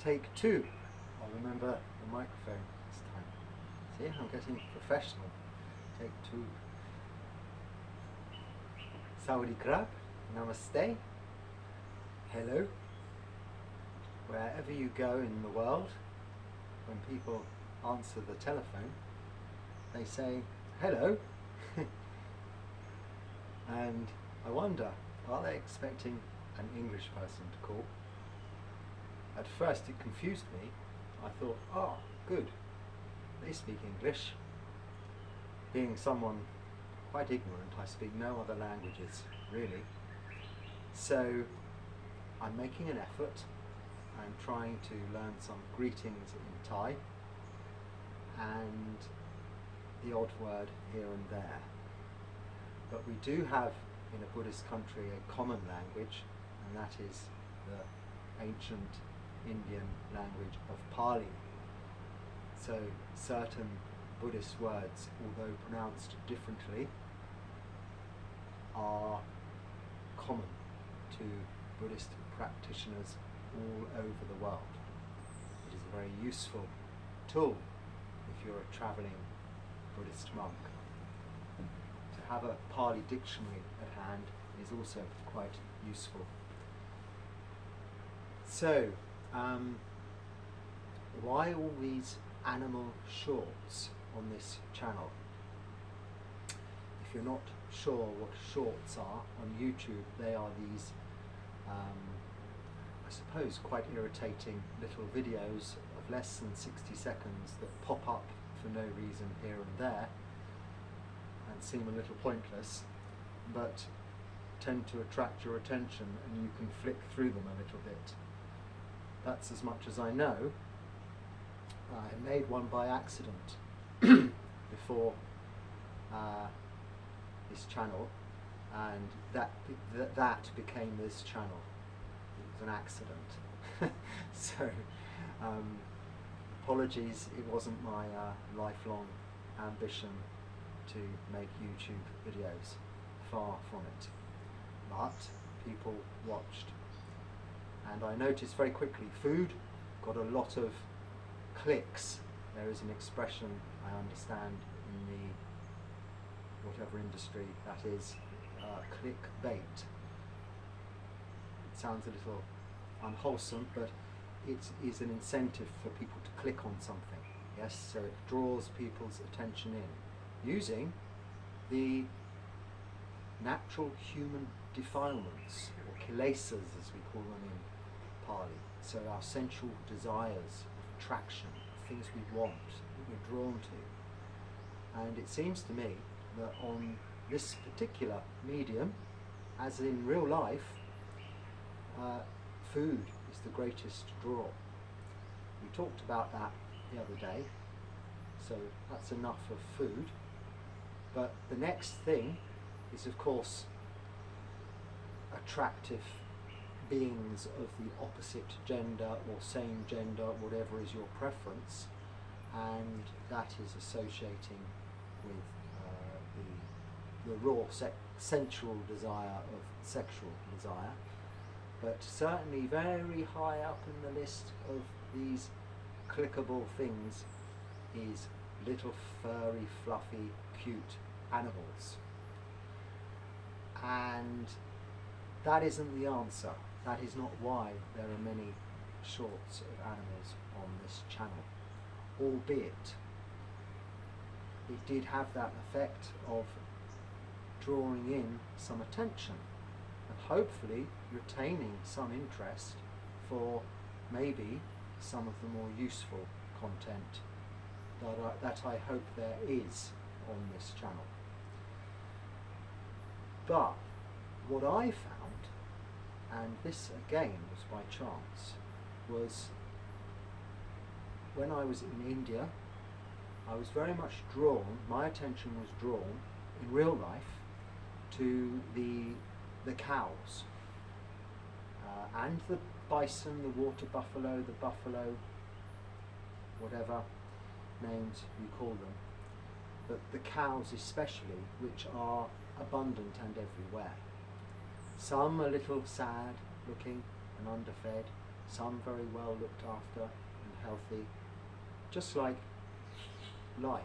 Take two. I'll remember the microphone this time. See, I'm getting professional. Take two. Sawadee krap, namaste, hello. Wherever you go in the world, when people answer the telephone, they say hello. And I wonder, are they expecting an English person to call? At first it confused me. I thought, oh, good, they speak English. Being someone quite ignorant, I speak no other languages, really. So I'm making an effort. I'm trying to learn some greetings in Thai and the odd word here and there. But we do have in a Buddhist country a common language, and that is the ancient Indian language of Pali. So certain Buddhist words, although pronounced differently, are common to Buddhist practitioners all over the world. It is a very useful tool if you're a travelling Buddhist monk. To have a Pali dictionary at hand is also quite useful. So, why all these animal shorts on this channel? If you're not sure what shorts are, on YouTube they are these I suppose quite irritating little videos of less than 60 seconds that pop up for no reason here and there and seem a little pointless, but tend to attract your attention and you can flick through them a little bit. That's as much as I know. I made one by accident before this channel, and that became this channel. It was an accident. So apologies, it wasn't my lifelong ambition to make YouTube videos, far from it, but people watched, and I noticed very quickly food got a lot of clicks. There is an expression I understand in the whatever industry that is, clickbait. It sounds a little unwholesome, but it is an incentive for people to click on something. Yes, so it draws people's attention in using the natural human defilements, or kilesas as we call them in Pali. So our sensual desires of attraction, things we want, that we're drawn to. And it seems to me that on this particular medium, as in real life, food is the greatest draw. We talked about that the other day, so that's enough of food. But the next thing is, of course, attractive beings of the opposite gender or same gender, whatever is your preference, and that is associating with the raw sensual desire of sexual desire. But certainly very high up in the list of these clickable things is little furry, fluffy, cute animals. And that isn't the answer. That is not why there are many shorts of animals on this channel, albeit it did have that effect of drawing in some attention and hopefully retaining some interest for maybe some of the more useful content that I hope there is on this channel. But what I found, and this again was by chance, was when I was in India, I was very much drawn, my attention was drawn in real life to the cows and the bison, the water buffalo, the buffalo, whatever names you call them, but the cows especially, which are abundant and everywhere. Some a little sad looking and underfed, some very well looked after and healthy, just like life,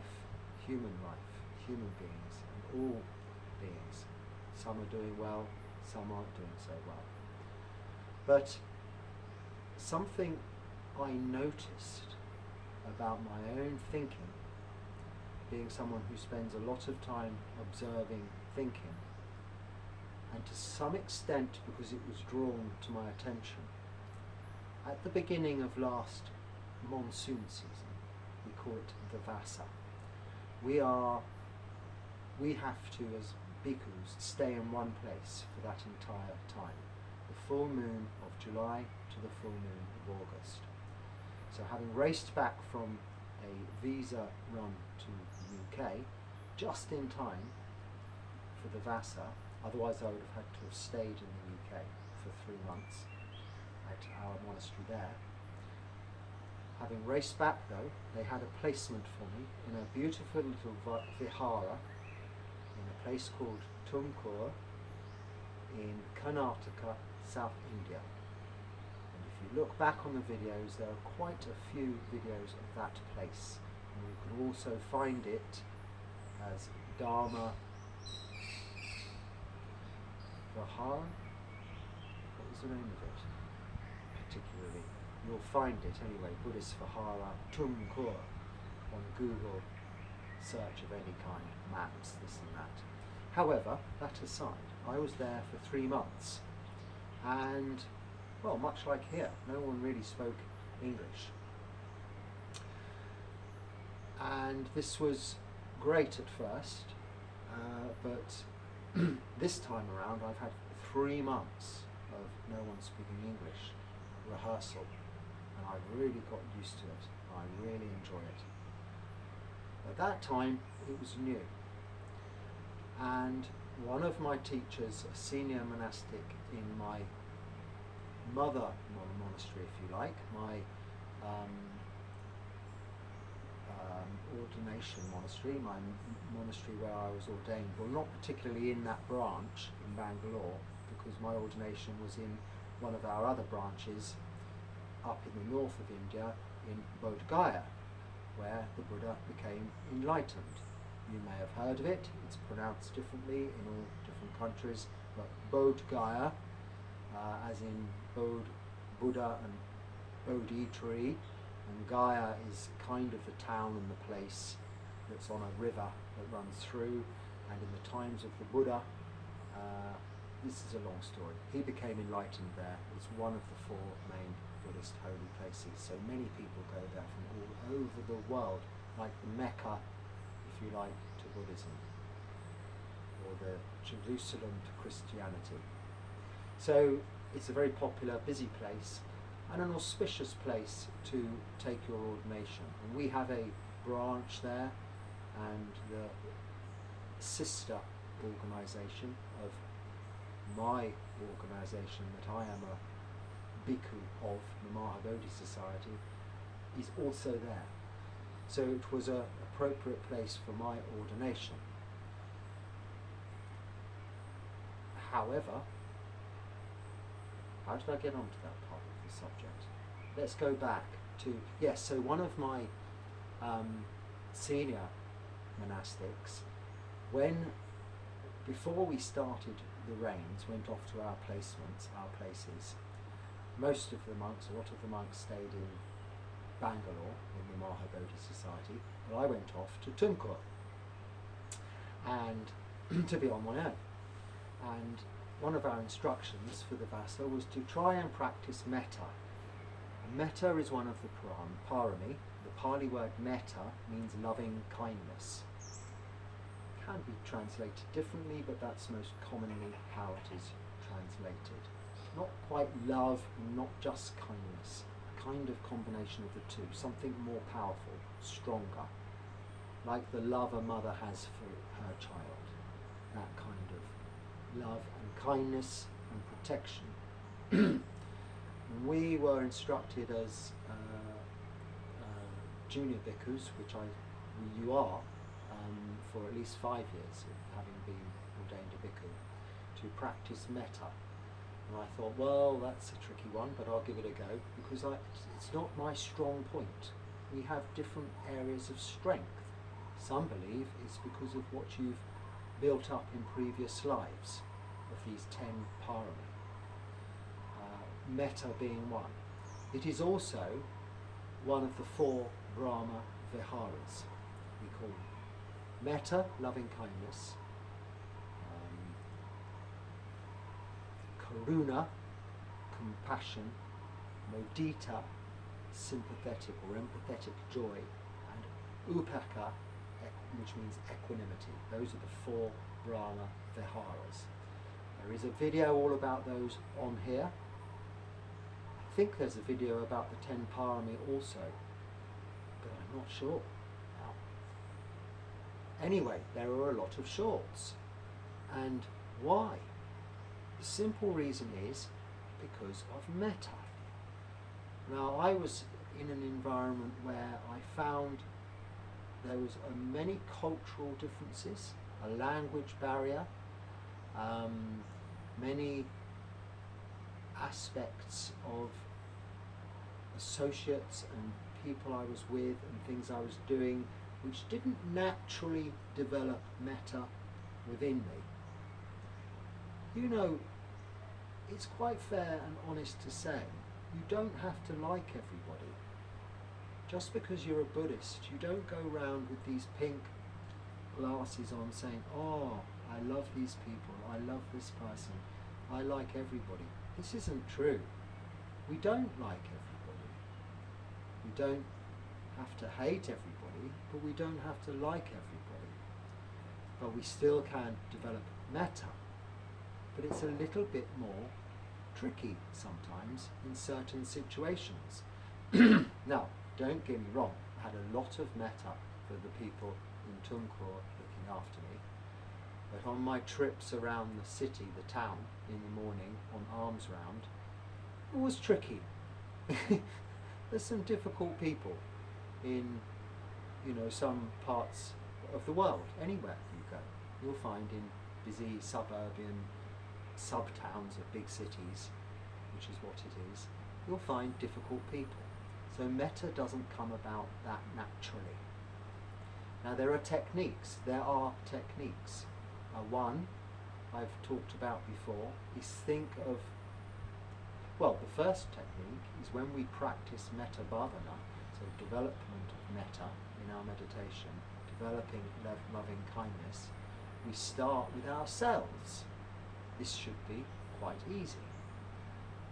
human beings, and all beings. Some are doing well, some aren't doing so well. But something I noticed about my own thinking, being someone who spends a lot of time observing thinking, and to some extent because it was drawn to my attention, at the beginning of last monsoon season, we call it the Vasa, we have to, as bhikkhus, stay in one place for that entire time, the full moon of July to the full moon of August. So having raced back from a visa run to the UK, just in time for the Vasa, otherwise I would have had to have stayed in the UK for 3 months at our monastery there. Having raced back though, they had a placement for me in a beautiful little vihara in a place called Tumkur in Karnataka, South India. And if you look back on the videos, there are quite a few videos of that place. And you can also find it as Dharma Vihara. What was the name of it particularly? You'll find it anyway, Buddhist Vihara Tumkur, on Google search of any kind, maps, this and that. However, that aside, I was there for 3 months, and well, much like here, no one really spoke English. And this was great at first, but this time around I've had 3 months of no one speaking English rehearsal, and I've really got used to it. I really enjoy it. At that time it was new, and one of my teachers, a senior monastic in my mother monastery, if you like, my Ordination monastery, my monastery where I was ordained, well, not particularly in that branch in Bangalore, because my ordination was in one of our other branches up in the north of India in Bodh Gaya, where the Buddha became enlightened. You may have heard of it, it's pronounced differently in all different countries, but Bodh Gaya, as in Bodh, Buddha, and Bodhi tree, and Gaya is kind of the town and the place that's on a river that runs through, and in the times of the Buddha, this is a long story, he became enlightened there. It's one of the 4 main Buddhist holy places, so many people go there from all over the world, like the Mecca, if you like, to Buddhism, or the Jerusalem to Christianity. So it's a very popular, busy place, and an auspicious place to take your ordination. And we have a branch there, and the sister organisation of my organisation that I am a Bhikkhu of, the Mahabodhi Society, is also there. So it was an appropriate place for my ordination. However, how did I get onto that part of the subject? Let's go back to, yes, so one of my senior monastics, before we started the reigns, went off to our places, most of the monks, a lot of the monks stayed in Bangalore in the Mahabodhi Society, but I went off to Tumkur and to be on my own. And one of our instructions for the Vasa was to try and practice metta. And metta is one of the parami. The Pali word metta means loving kindness. It can be translated differently, but that's most commonly how it is translated. Not quite love, not just kindness. A kind of combination of the two, something more powerful, stronger, like the love a mother has for her child. That kind of love and kindness and protection. We were instructed as junior bhikkhus, which you are, for at least 5 years, having been ordained a bhikkhu, to practice metta. And I thought, well, that's a tricky one, but I'll give it a go, because it's not my strong point. We have different areas of strength. Some believe it's because of what you've built up in previous lives, of these 10 parami. Metta being one. It is also one of the 4 Brahma Viharas, we call them. Metta, loving kindness. Karuna, compassion. Mudita, sympathetic or empathetic joy. And Upeka, which means equanimity. Those are the 4 Brahma Viharas. There is a video all about those on here. I think there's a video about the 10 parami also, but I'm not sure now. Anyway, there are a lot of shorts. And why? The simple reason is because of metta. Now, I was in an environment where I found there was many cultural differences, a language barrier, many aspects of associates and people I was with and things I was doing which didn't naturally develop metta within me. You know, it's quite fair and honest to say you don't have to like everybody. Just because you're a Buddhist, you don't go around with these pink glasses on saying, oh, I love these people, I love this person, I like everybody. This isn't true. We don't like everybody. We don't have to hate everybody, but we don't have to like everybody. But we still can develop metta. But it's a little bit more tricky sometimes in certain situations. Now, don't get me wrong, I had a lot of metta for the people in Tungkur looking after me. But on my trips around the city, the town, in the morning, on alms round, it was tricky. There's some difficult people in, you know, some parts of the world. Anywhere you go, you'll find in busy suburban sub-towns of big cities, which is what it is, you'll find difficult people. So metta doesn't come about that naturally. Now there are techniques. One I've talked about before is think of, well, the first technique is when we practice metta bhavana, so development of metta in our meditation, developing loving kindness, we start with ourselves. This should be quite easy.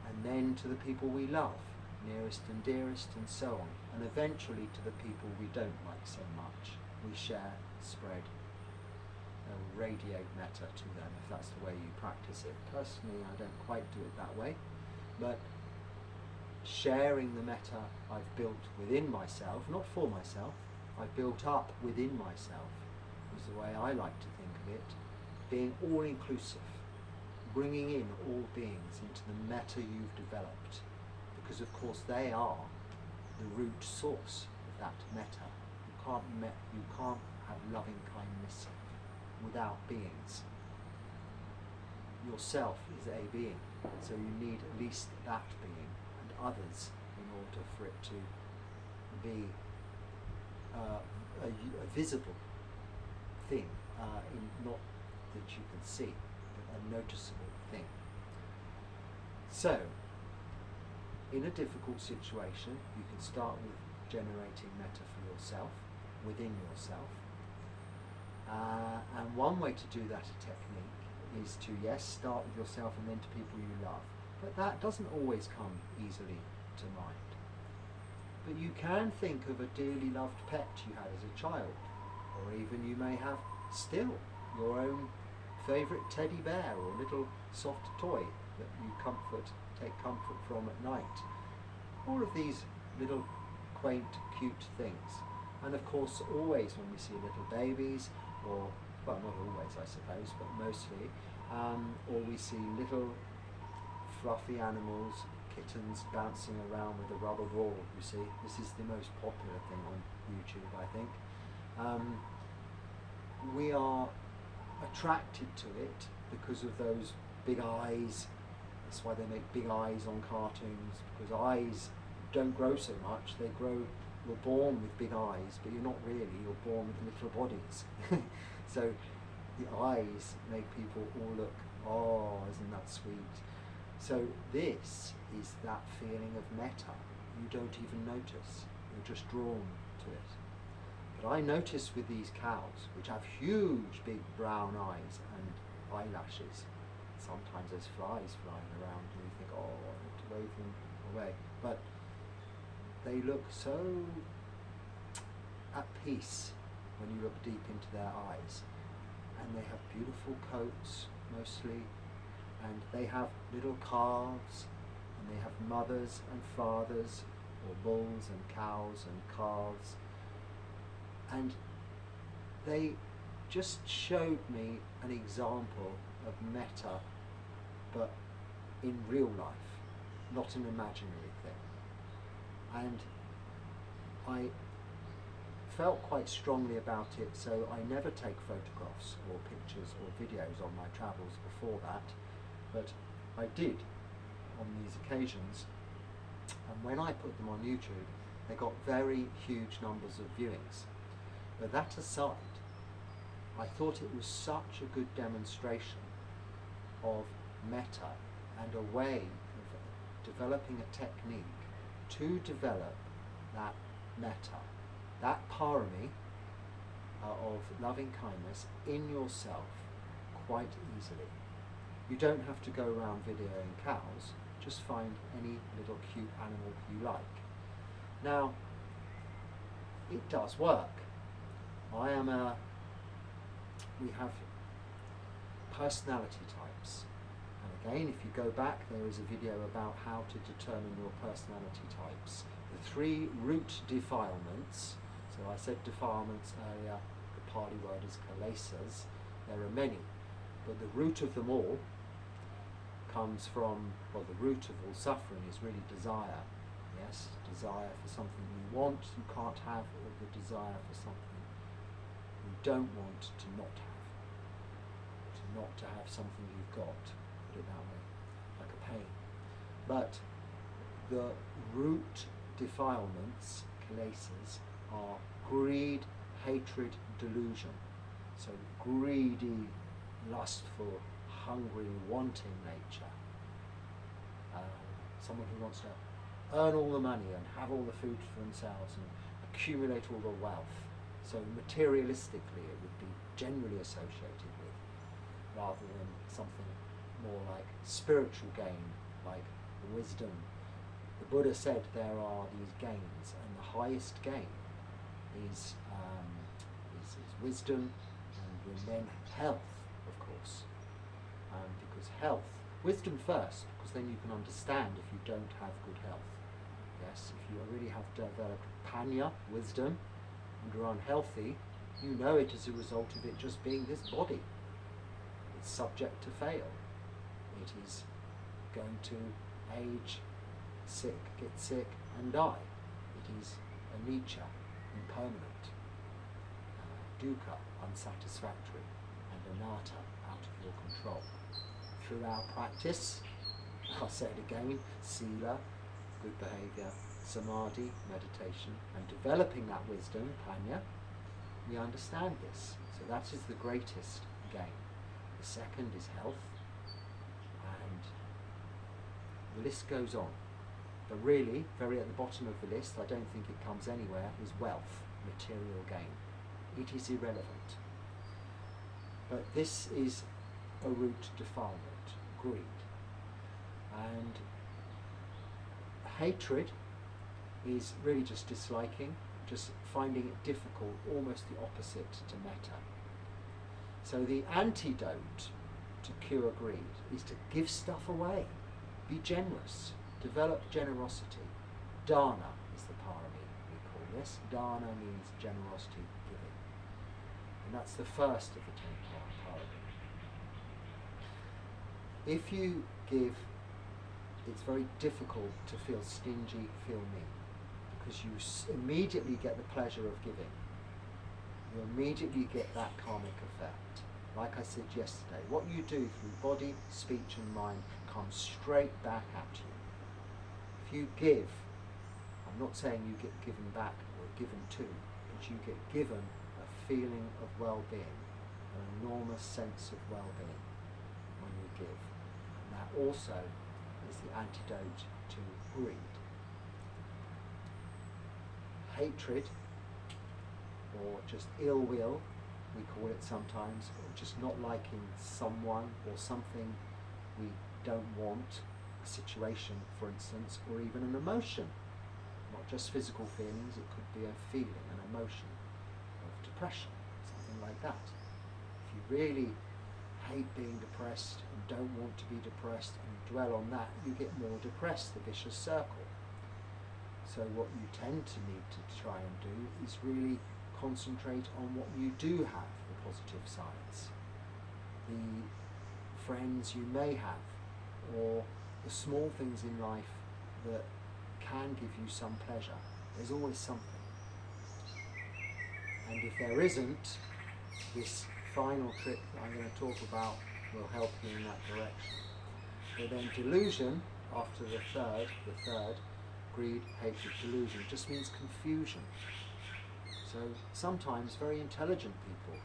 And then to the people we love, nearest and dearest, and so on. And eventually to the people we don't like so much. We share, spread, radiate metta to them, if that's the way you practice it. Personally, I don't quite do it that way, but sharing the metta I've built within myself, not for myself, I've built up within myself, is the way I like to think of it, being all-inclusive, bringing in all beings into the metta you've developed, because of course they are the root source of that metta. You can't have loving kindness without beings. Yourself is a being, so you need at least that being and others in order for it to be a visible thing, not that you can see, but a noticeable thing. So, in a difficult situation, you can start with generating metta for yourself, within yourself. And one way to do that, a technique, is to, yes, start with yourself and then to people you love. But that doesn't always come easily to mind. But you can think of a dearly loved pet you had as a child, or even you may have still your own favourite teddy bear or little soft toy that you take comfort from at night. All of these little quaint, cute things. And of course, always when we see little babies, or, well, not always I suppose, but mostly, or we see little fluffy animals, kittens bouncing around with a rubber ball, you see. This is the most popular thing on YouTube, I think. We are attracted to it because of those big eyes, That's why they make big eyes on cartoons, because eyes don't grow so much. They grow, you're born with big eyes, but you're not really, you're born with little bodies. So the eyes make people all look, oh, isn't that sweet? So this is that feeling of metta. You don't even notice, you're just drawn to it. But I notice with these cows, which have huge big brown eyes and eyelashes, sometimes there's flies flying around and you think, oh, I want to wave them away. But they look so at peace when you look deep into their eyes. And they have beautiful coats, mostly, and they have little calves, and they have mothers and fathers, or bulls and cows and calves. And they just showed me an example of metta, but in real life, not an imaginary thing. And I felt quite strongly about it, so I never take photographs or pictures or videos on my travels before that, but I did on these occasions, and when I put them on YouTube, they got very huge numbers of viewings. But that aside, I thought it was such a good demonstration of metta and a way of developing a technique to develop that metta, that parami of loving kindness in yourself quite easily. You don't have to go around videoing cows, just find any little cute animal you like. Now, it does work. We have personality types. And again, if you go back, there is a video about how to determine your personality types. The 3 root defilements. So I said defilements earlier, the Pali word is kilesas. There are many, but the root of them all comes from, well, the root of all suffering is really desire. Yes, desire for something you want, you can't have, or the desire for something you don't want to not have something you've got, put it that way, like a pain. But the root defilements, kilesas, are greed, hatred, delusion. So greedy, lustful, hungry, wanting nature. Someone who wants to earn all the money and have all the food for themselves and accumulate all the wealth. So materialistically it would be generally associated with, rather than something more like spiritual gain, like wisdom. The Buddha said there are these gains, and the highest gain is wisdom, and then health, of course. Because health, wisdom first, because then you can understand if you don't have good health. Yes, if you really have developed panya, wisdom, and you're unhealthy, you know it as a result of it just being this body. It's subject to fail. It is going to age, get sick and die. It is anicca, impermanent, dukkha, unsatisfactory, and anatta, out of your control. Through our practice, I'll say it again, sila, good behaviour, samadhi, meditation, and developing that wisdom, panya, we understand this. So that is the greatest gain. The second is health, and the list goes on. But really, very at the bottom of the list, I don't think it comes anywhere, is wealth, material gain. It is irrelevant. But this is a root defilement, greed. And hatred is really just disliking, just finding it difficult, almost the opposite to metta. So the antidote to cure greed is to give stuff away, be generous, develop generosity. Dana is the parami, we call this. Dana means generosity, giving. And that's the first of the 10 parami. If you give, it's very difficult to feel stingy, feel mean, because you immediately get the pleasure of giving. You immediately get that karmic effect. like I said yesterday, what you do through body, speech and mind comes straight back at you. If you give, I'm not saying you get given back or given to, but you get given a feeling of well-being, an enormous sense of well-being when you give. And that also is the antidote to greed. Hatred, or just ill will, we call it sometimes, or just not liking someone or something we don't want, a situation for instance, or even an emotion, not just physical feelings, it could be a feeling, an emotion of depression, something like that. If you really hate being depressed and don't want to be depressed and dwell on that, you get more depressed, the vicious circle. So what you tend to need to try and do is really concentrate on what you do have, the positive sides, the friends you may have, or the small things in life that can give you some pleasure. There's always something. And if there isn't, this final trick that I'm going to talk about will help you in that direction. But then delusion, after the third, greed, hatred, delusion, just means confusion. So sometimes very intelligent people,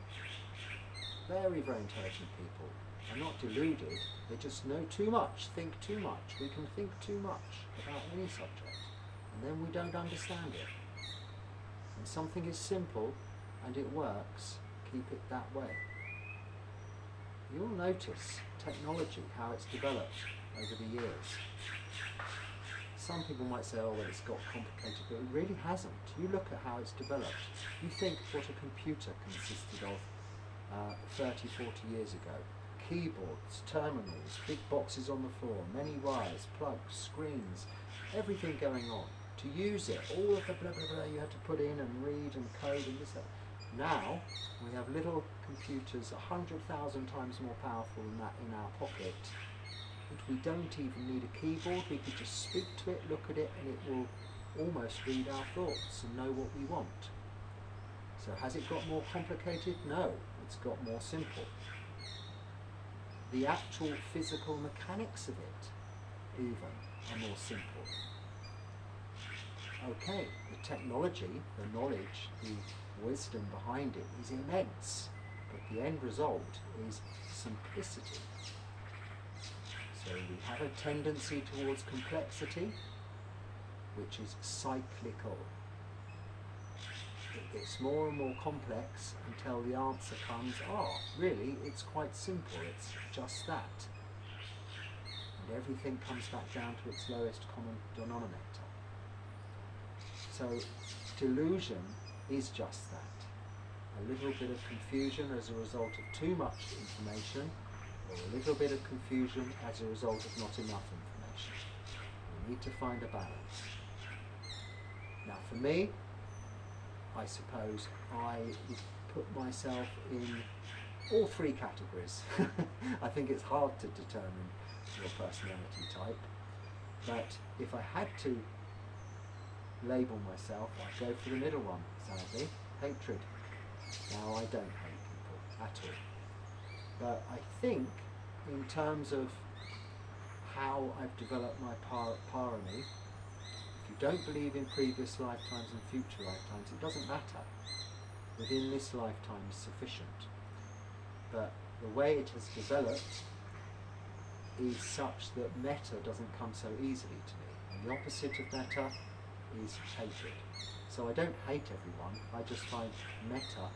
very, very intelligent people, are not deluded, they just know too much, think too much. We can think too much about any subject, and then we don't understand it. When something is simple and it works, keep it that way. You'll notice technology, how it's developed over the years. Some people might say, oh, well, it's got complicated, but it really hasn't. You look at how it's developed. You think what a computer consisted of 30, 40 years ago. Keyboards, terminals, big boxes on the floor, many wires, plugs, screens, everything going on. To use it, all of the blah, blah, blah you had to put in and read and code and this, that. Now, we have little computers 100,000 times more powerful than that in our pocket. But we don't even need a keyboard, we could just speak to it, look at it, and it will almost read our thoughts and know what we want. So has it got more complicated? No, it's got more simple. The actual physical mechanics of it, even, are more simple. Okay, the technology, the knowledge, the wisdom behind it is immense, but the end result is simplicity. So we have a tendency towards complexity, which is cyclical. It gets more and more complex until the answer comes, really, it's quite simple, it's just that. And everything comes back down to its lowest common denominator. So delusion is just that. A little bit of confusion as a result of too much information, or a little bit of confusion as a result of not enough information. We need to find a balance. Now for me, I suppose I would put myself in all three categories. I think it's hard to determine your personality type, but if I had to label myself, I'd go for the middle one, sadly, hatred. Now I don't hate people at all. But I think, in terms of how I've developed my parami, if you don't believe in previous lifetimes and future lifetimes, it doesn't matter. Within this lifetime is sufficient. But the way it has developed is such that metta doesn't come so easily to me. And the opposite of metta is hatred. So I don't hate everyone, I just find metta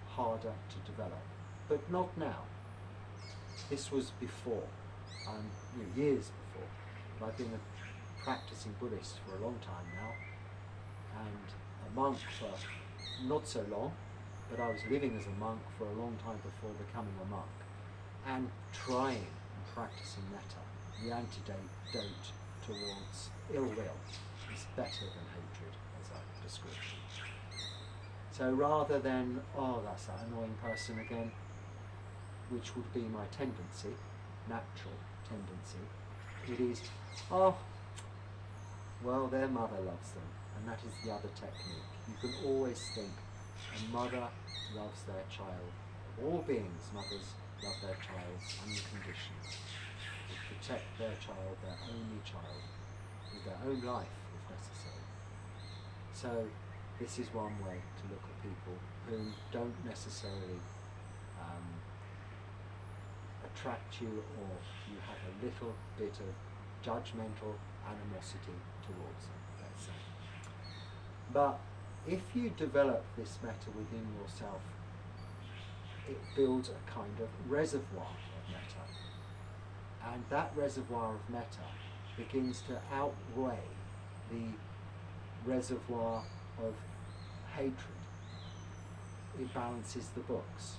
harder to develop. But not now. This was before, years before. But I've been a practicing Buddhist for a long time now, and a monk for not so long, but I was living as a monk for a long time before becoming a monk, and trying and practicing metta. The antidote towards ill will is better than hatred, as I've described. So rather than, that's that annoying person again, which would be my tendency, natural tendency, it is, well, their mother loves them, and that is the other technique. You can always think a mother loves their child All beings, mothers, love their child unconditionally. They protect their child, their only child, with their own life if necessary. So this is one way to look at people who don't necessarily attract you, or you have a little bit of judgmental animosity towards them, let's say. But if you develop this metta within yourself, it builds a kind of reservoir of metta. And that reservoir of metta begins to outweigh the reservoir of hatred. It balances the books.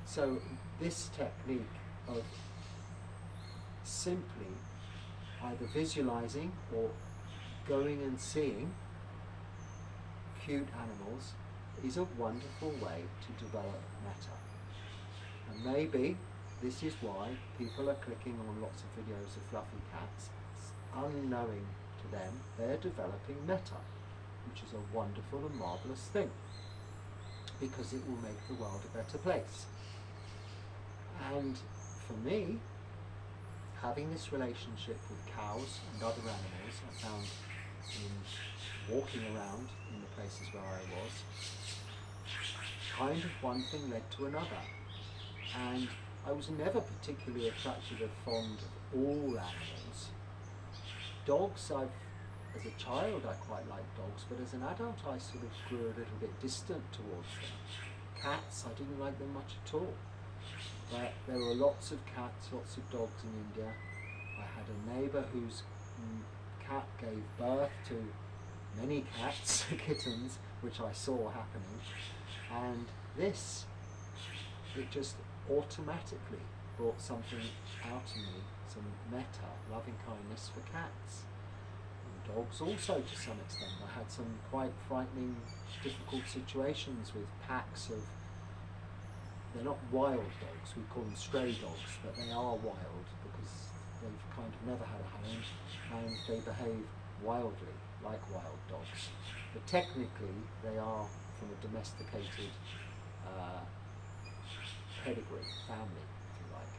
So this technique of simply either visualizing or going and seeing cute animals is a wonderful way to develop metta. And maybe this is why people are clicking on lots of videos of fluffy cats. It's unknowing to them they're developing metta, which is a wonderful and marvellous thing, because it will make the world a better place. And for me, having this relationship with cows and other animals, I found in walking around in the places where I was, kind of one thing led to another. And I was never particularly attracted or fond of all animals. Dogs, as a child I quite liked dogs, but as an adult I sort of grew a little bit distant towards them. Cats, I didn't like them much at all. But there were lots of cats, lots of dogs in India. I had a neighbour whose cat gave birth to many cats, kittens, which I saw happening. And this, it just automatically brought something out in me, some metta, loving kindness for cats. And dogs also to some extent. I had some quite frightening, difficult situations with packs of, they're not wild dogs, we call them stray dogs, but they are wild because they've kind of never had a home and they behave wildly, like wild dogs. But technically they are from a domesticated pedigree, family, if you like.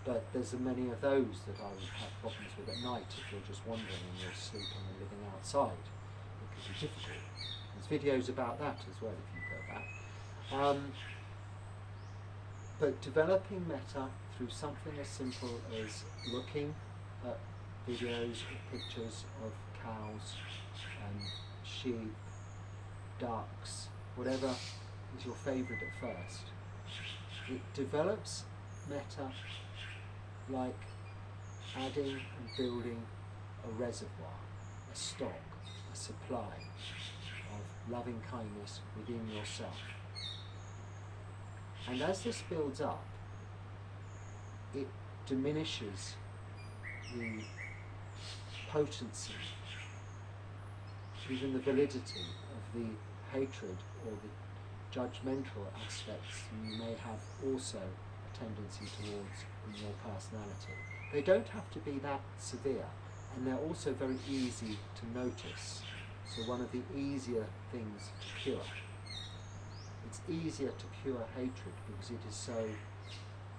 But there's many of those that I would have problems with at night if you're just wandering and you're sleeping and living outside. It could be difficult. There's videos about that as well if you go back. But developing metta through something as simple as looking at videos or pictures of cows and sheep, ducks, whatever is your favourite at first. It develops metta like adding and building a reservoir, a stock, a supply of loving kindness within yourself. And as this builds up, it diminishes the potency, even the validity of the hatred or the judgmental aspects you may have also a tendency towards in your personality. They don't have to be that severe, and they're also very easy to notice. So one of the easier things to cure. It's easier to cure hatred because it is so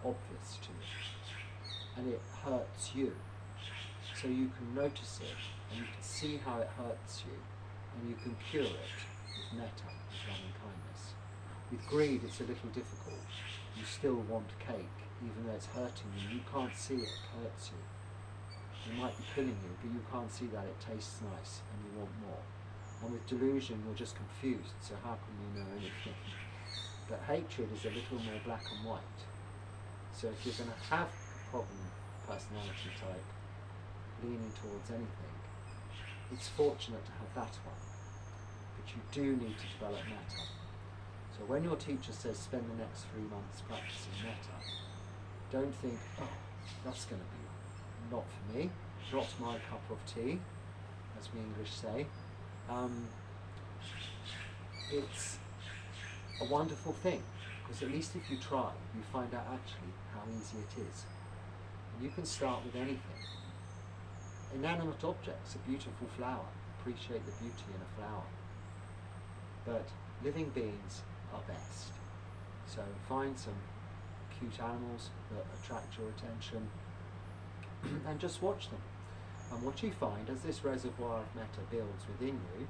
obvious to you and it hurts you. So you can notice it and you can see how it hurts you and you can cure it with metta, with loving kindness. With greed it's a little difficult. You still want cake even though it's hurting you. You can't see it hurts you. It might be killing you but you can't see that it tastes nice and you want more. And with delusion you're just confused, so how can you know anything? But hatred is a little more black and white. So if you're going to have a problem personality type leaning towards anything, it's fortunate to have that one. But you do need to develop metta. So when your teacher says spend the next 3 months practicing metta, don't think, oh, that's going to be not for me, not my cup of tea, as we English say. It's a wonderful thing, because at least if you try, you find out actually how easy it is. And you can start with anything. Inanimate objects, a beautiful flower, appreciate the beauty in a flower. But living beings are best. So find some cute animals that attract your attention and just watch them. And what you find as this reservoir of metta builds within you,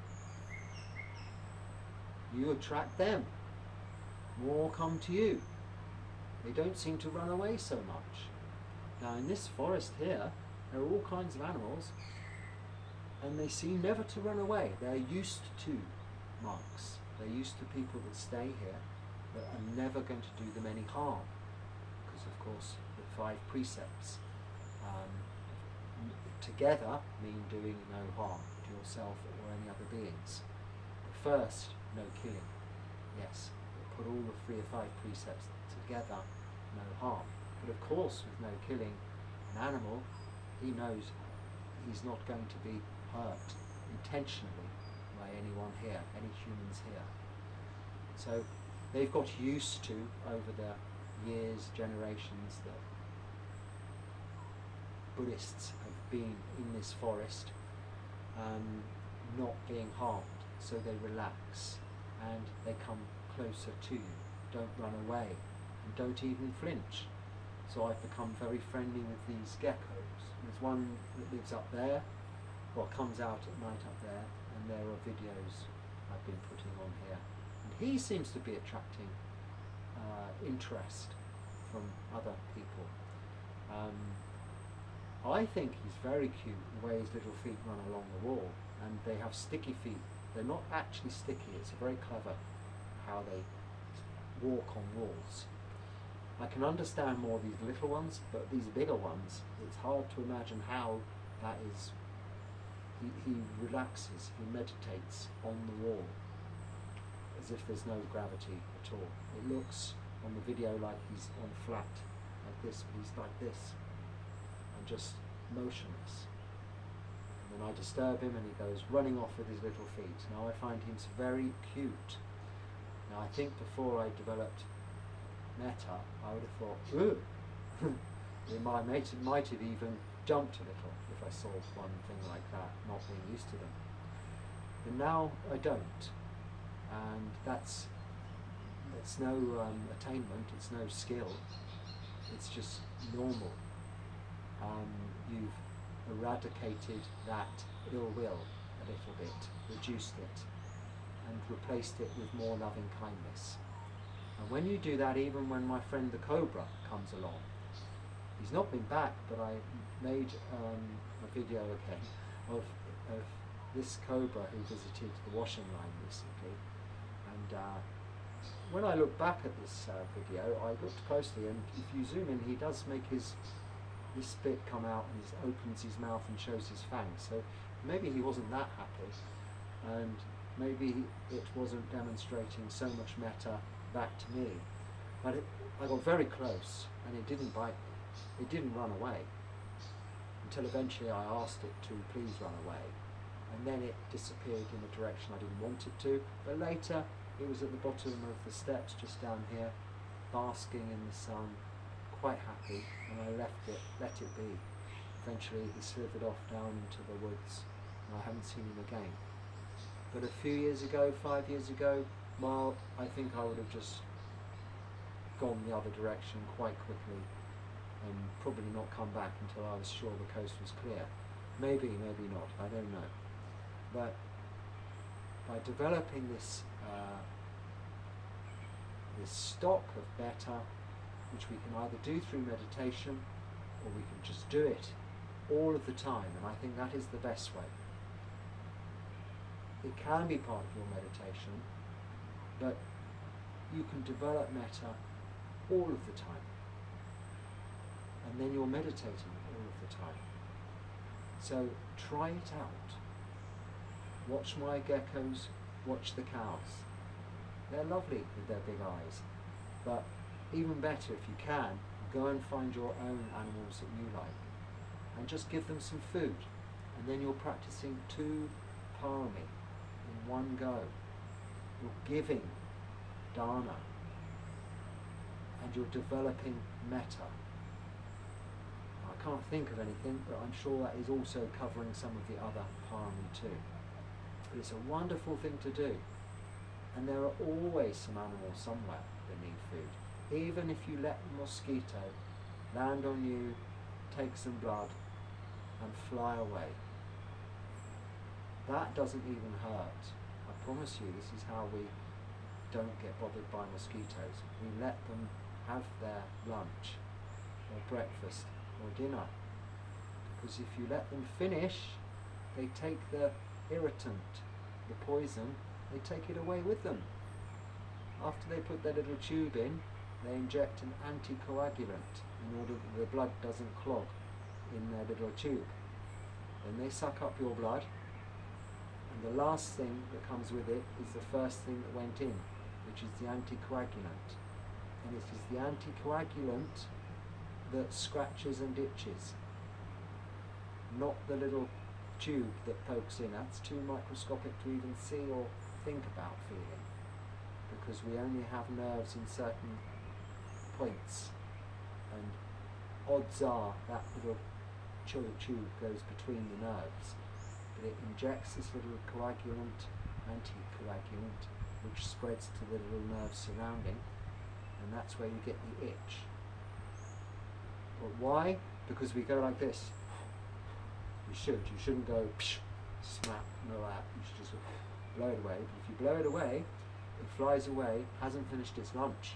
you attract them. More come to you. They don't seem to run away so much. Now in this forest here, there are all kinds of animals, and they seem never to run away. They're used to monks. They're used to people that stay here that are never going to do them any harm. Because of course the 5 precepts together mean doing no harm to yourself or any other beings. The first, no killing. Yes, put all the 3 or 5 precepts together, no harm. But of course with no killing an animal, he knows he's not going to be hurt intentionally by anyone here, any humans here. So they've got used to, over the years, generations, that Buddhists have been in this forest not being harmed, so they relax and they come closer to you, don't run away and don't even flinch. So I've become very friendly with these geckos. There's one that lives up there, well, comes out at night up there, and there are videos I've been putting on here. And he seems to be attracting interest from other people. I think he's very cute, the way his little feet run along the wall, and they have sticky feet. They're not actually sticky, it's very clever how they walk on walls. I can understand more of these little ones, but these bigger ones, it's hard to imagine how that is. He relaxes, he meditates on the wall, as if there's no gravity at all. It looks on the video like he's on flat, like this, but he's like this, and just motionless. And then I disturb him and he goes running off with his little feet. Now I find him very cute. Now I think before I developed METTÀ, I would have thought, ooh, might have even jumped a little if I saw one thing like that, not being used to them. But now I don't, and it's no attainment, it's no skill, it's just normal. You've eradicated that ill will a little bit, reduced it, and replaced it with more loving kindness. And when you do that, even when my friend the cobra comes along, he's not been back, but I made a video again of this cobra who visited the washing line recently. And when I look back at this video, I looked closely, and if you zoom in, he does make this bit come out, and he opens his mouth and shows his fangs. So maybe he wasn't that happy, and maybe it wasn't demonstrating so much metta back to me. But I got very close, and it didn't bite me. It didn't run away, until eventually I asked it to please run away, and then it disappeared in a direction I didn't want it to. But later it was at the bottom of the steps just down here, basking in the sun, quite happy, and I let it be. Eventually he slithered off down into the woods, and I haven't seen him again. But a few years ago, 5 years ago, well, I think I would have just gone the other direction quite quickly and probably not come back until I was sure the coast was clear. Maybe, maybe not, I don't know. But by developing this stock of metta, which we can either do through meditation or we can just do it all of the time, and I think that is the best way. It can be part of your meditation, but you can develop metta all of the time, and then you're meditating all of the time. So try it out. Watch my geckos, watch the cows. They're lovely with their big eyes, but even better if you can, go and find your own animals that you like and just give them some food, and then you're practicing 2 parami in one go. You're giving dana and you're developing metta. I can't think of anything, but I'm sure that is also covering some of the other parami too. But it's a wonderful thing to do, and there are always some animals somewhere they need food. Even if you let the mosquito land on you, take some blood, and fly away, that doesn't even hurt. I promise you, this is how we don't get bothered by mosquitoes. We let them have their lunch, or breakfast, or dinner. Because if you let them finish, they take the irritant, the poison, they take it away with them. After they put their little tube in, they inject an anticoagulant in order that the blood doesn't clog in their little tube. Then they suck up your blood, and the last thing that comes with it is the first thing that went in, which is the anticoagulant. And it is the anticoagulant that scratches and itches, not the little tube that pokes in. That's too microscopic to even see or think about feeling, because we only have nerves in certain points, and odds are that little tube goes between the nerves, but it injects this little coagulant, anticoagulant, which spreads to the little nerves surrounding, and that's where you get the itch. But why? Because we go like this. You shouldn't go psh, smack, no that. You should just blow it away. But if you blow it away, it flies away, hasn't finished its lunch.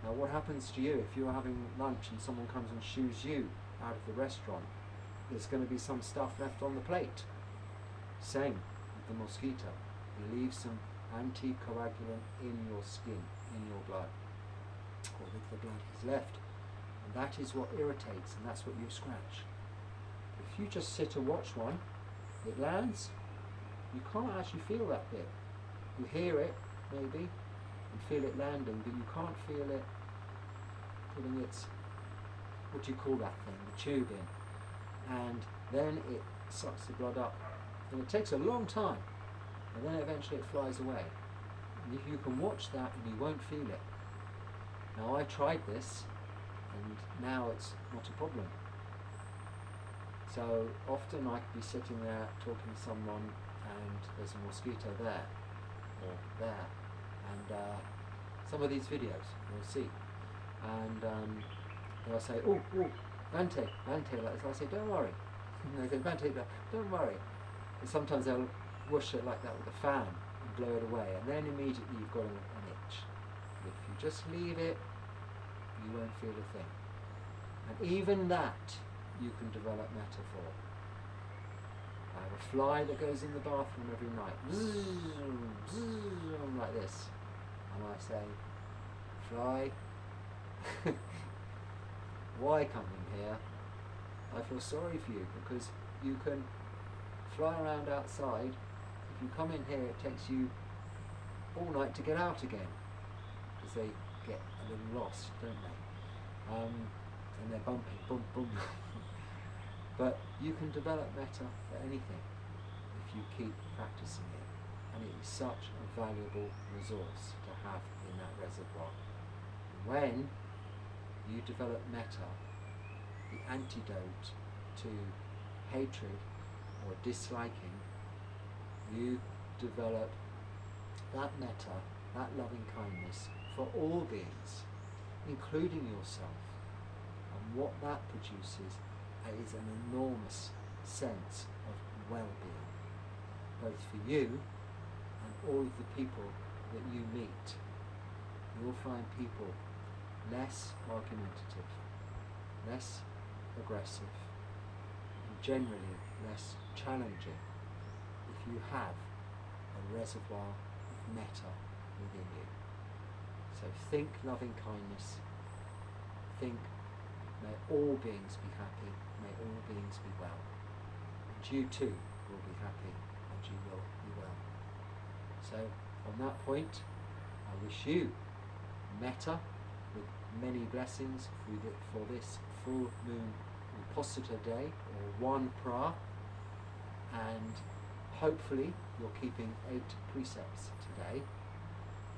Now what happens to you if you're having lunch and someone comes and shoos you out of the restaurant? There's going to be some stuff left on the plate. Same with the mosquito. You leave some anticoagulant in your skin, in your blood, or if the blood is left. And that is what irritates, and that's what you scratch. If you just sit and watch one, it lands, you can't actually feel that bit. You hear it, maybe, and feel it landing, but you can't feel it putting its, what do you call that thing, the tube in. And then it sucks the blood up, and it takes a long time, and then eventually it flies away. And if you can watch that, and you won't feel it. Now I tried this, and now it's not a problem. So often I could be sitting there talking to someone, and there's a mosquito there, or there, and some of these videos you'll see, and they'll say, oh, Bhante, like this. I say, don't worry. And they say, Bhante, don't worry. And sometimes they'll whoosh it like that with a fan and blow it away, and then immediately you've got an itch. But if you just leave it, you won't feel a thing. And even that you can develop metaphor. I have a fly that goes in the bathroom every night, like this, and I say, fly, why come in here? I feel sorry for you, because you can fly around outside. If you come in here, it takes you all night to get out again, because they get a little lost, don't they? And they're bumping, boom, boom. But you can develop metta for anything if you keep practicing it, and it is such a valuable resource to have in that reservoir. When you develop metta, the antidote to hatred or disliking, you develop that metta, that loving kindness for all beings, including yourself. And what that produces is an enormous sense of well-being, both for you and all of the people that you meet. You'll find people less argumentative, less aggressive, and generally less challenging if you have a reservoir of metta within you. So think loving kindness, think may all beings be happy, may all beings be well. And you too will be happy, and you will be well. So on that point, I wish you metta with many blessings for this full moon Uposita day, or one Phra, and hopefully you're keeping 8 precepts today,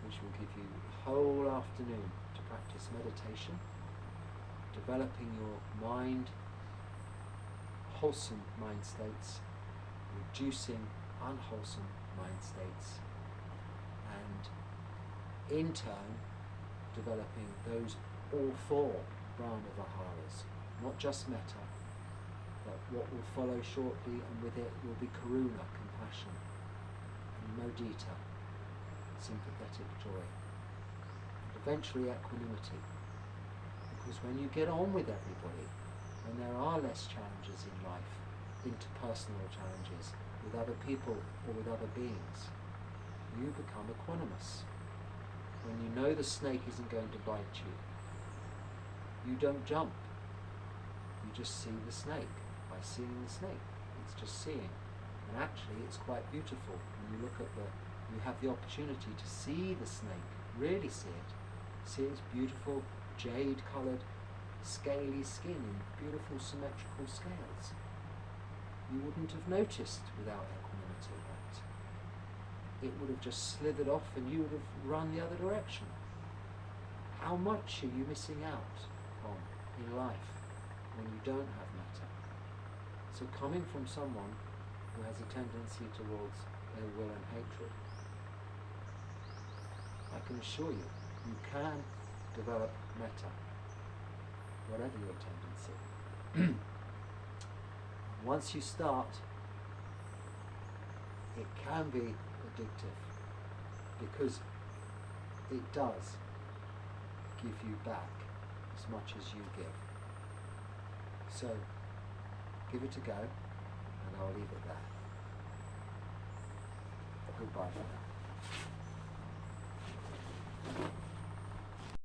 which will give you a whole afternoon to practice meditation, developing your mind, wholesome mind states, reducing unwholesome mind states, and in turn developing those all four Brahma Viharas, not just metta, but what will follow shortly, and with it will be karuna, compassion, and mudita, sympathetic joy, and eventually equanimity. Because when you get on with everybody, when there are less challenges in life, interpersonal challenges with other people or with other beings, you become equanimous. When you know the snake isn't going to bite you, you don't jump. You just see the snake. By seeing the snake, it's just seeing. And actually it's quite beautiful when you look at you have the opportunity to see the snake, really see it. See its beautiful jade coloured scaly skin and beautiful symmetrical scales. You wouldn't have noticed without equanimity that. It would have just slithered off and you would have run the other direction. How much are you missing out on in life when you don't have metta? So coming from someone who has a tendency towards ill will and hatred, I can assure you, you can develop metta, whatever your tendency. Once you start, it can be addictive because it does give you back as much as you give. So give it a go, and I'll leave it there. Goodbye for now.